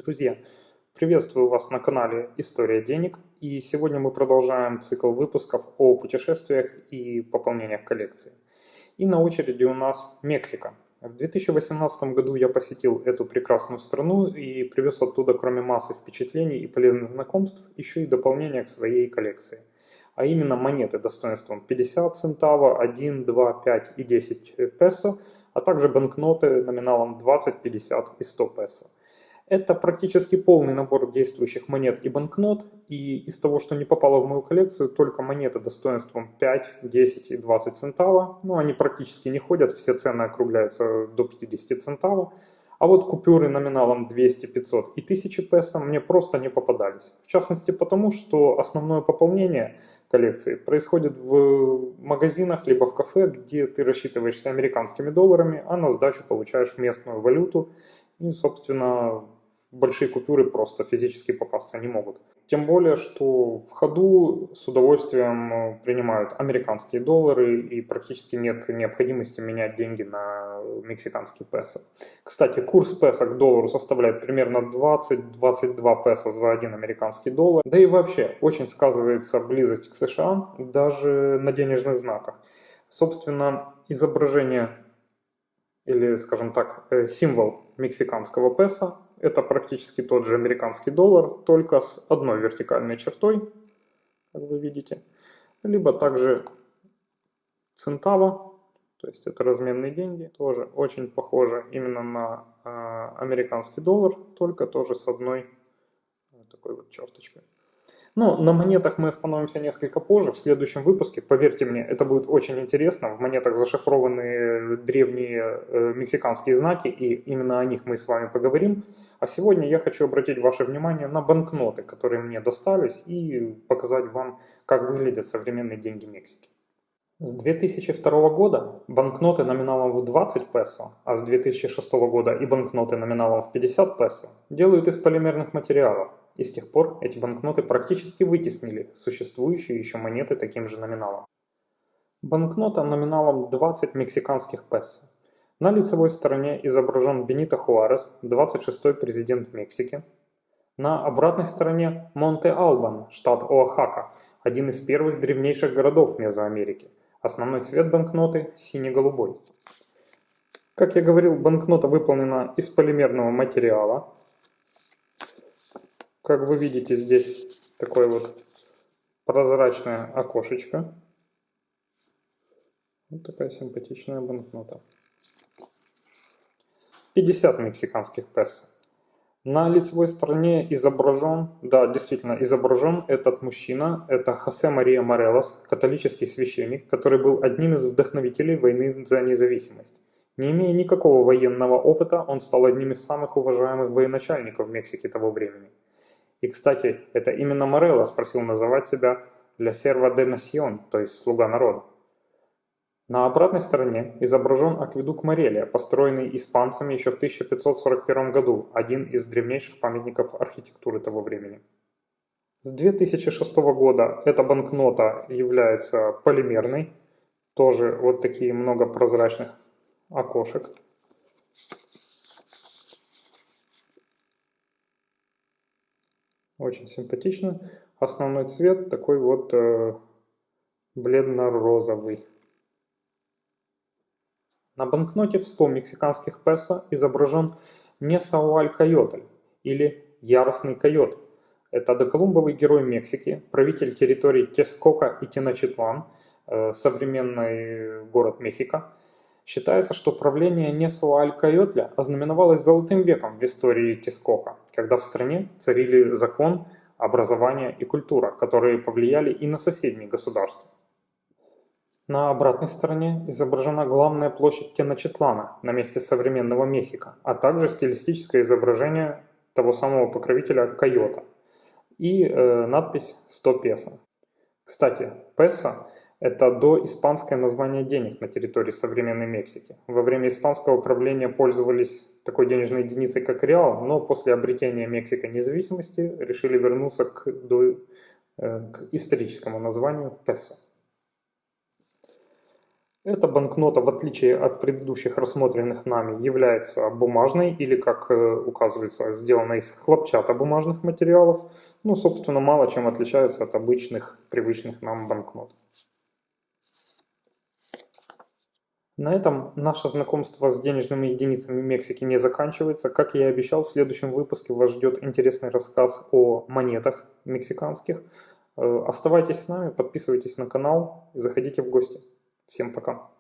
друзья! Приветствую вас на канале История денег, и сегодня мы продолжаем цикл выпусков о путешествиях и пополнениях коллекции. И на очереди у нас Мексика. В 2018 году я посетил эту прекрасную страну и привез оттуда, кроме массы впечатлений и полезных знакомств, еще и дополнение к своей коллекции. А именно монеты достоинством 50 центава, 1, 2, 5 и 10 песо, а также банкноты номиналом 20, 50 и 100 песо. Это практически полный набор действующих монет и банкнот, и из того, что не попало в мою коллекцию, только монеты достоинством 5, 10 и 20 центава, но они практически не ходят, все цены округляются до 50 центава, а вот купюры номиналом 200, 500 и 1000 песо мне просто не попадались. В частности потому, что основное пополнение коллекции происходит в магазинах либо в кафе, где ты рассчитываешься американскими долларами, а на сдачу получаешь местную валюту. И, собственно, большие купюры просто физически попасться не могут. Тем более, что в ходу с удовольствием принимают американские доллары и практически нет необходимости менять деньги на мексиканские песо. Кстати, курс песо к доллару составляет примерно 20-22 песо за 1 американский доллар. Да и вообще, очень сказывается близость к США даже на денежных знаках. Собственно, изображение или, скажем так, символ мексиканского песо — это практически тот же американский доллар, только с одной вертикальной чертой, как вы видите, либо также центава, то есть это разменные деньги, тоже очень похоже именно на американский доллар, только тоже с одной такой вот черточкой. Но на монетах мы остановимся несколько позже, в следующем выпуске. Поверьте мне, это будет очень интересно. В монетах зашифрованы древние мексиканские знаки, и именно о них мы с вами поговорим. А сегодня я хочу обратить ваше внимание на банкноты, которые мне достались, и показать вам, как выглядят современные деньги Мексики. С 2002 года банкноты номиналом в 20 песо, а с 2006 года и банкноты номиналом в 50 песо делают из полимерных материалов. И с тех пор эти банкноты практически вытеснили существующие еще монеты таким же номиналом. Банкнота номиналом 20 мексиканских песо. На лицевой стороне изображен Бенито Хуарес, 26-й президент Мексики. На обратной стороне Монте-Албан, штат Оахака, один из первых древнейших городов Мезоамерики. Основной цвет банкноты сине-голубой. Как я говорил, банкнота выполнена из полимерного материала. Как вы видите, здесь такое вот прозрачное окошечко. Вот такая симпатичная банкнота. 50 мексиканских песо. На лицевой стороне изображен, да, действительно изображен этот мужчина, это Хосе Мария Морелос, католический священник, который был одним из вдохновителей войны за независимость. Не имея никакого военного опыта, он стал одним из самых уважаемых военачальников Мексики того времени. И, кстати, это именно Морелос просил называть себя «La Serva de Nación», то есть «слуга народа». На обратной стороне изображен акведук Морелия, построенный испанцами еще в 1541 году, один из древнейших памятников архитектуры того времени. С 2006 года эта банкнота является полимерной, тоже вот такие много прозрачных окошек. Очень симпатично. Основной цвет такой вот бледно-розовый. На банкноте в 100 мексиканских песо изображен Несауалькойотль, или Яростный койот. Это доколумбовый герой Мексики, правитель территорий Тескока и Теночтитлан, современный город Мехико. Считается, что правление Несауалькойотля ознаменовалось золотым веком в истории Тескока, когда в стране царили закон, образование и культура, которые повлияли и на соседние государства. На обратной стороне изображена главная площадь Теночтитлана на месте современного Мехико, а также стилистическое изображение того самого покровителя койота и надпись «100 песо». Кстати, песо – это доиспанское название денег на территории современной Мексики. Во время испанского правления пользовались такой денежной единицей, как реал, но после обретения Мексикой независимости решили вернуться к историческому названию песо. Эта банкнота, в отличие от предыдущих рассмотренных нами, является бумажной или, как указывается, сделана из хлопчатобумажных материалов, ну, собственно, мало чем отличается от обычных, привычных нам банкнот. На этом наше знакомство с денежными единицами Мексики не заканчивается. Как я и обещал, в следующем выпуске вас ждет интересный рассказ о монетах мексиканских. Оставайтесь с нами, подписывайтесь на канал и заходите в гости. Всем пока.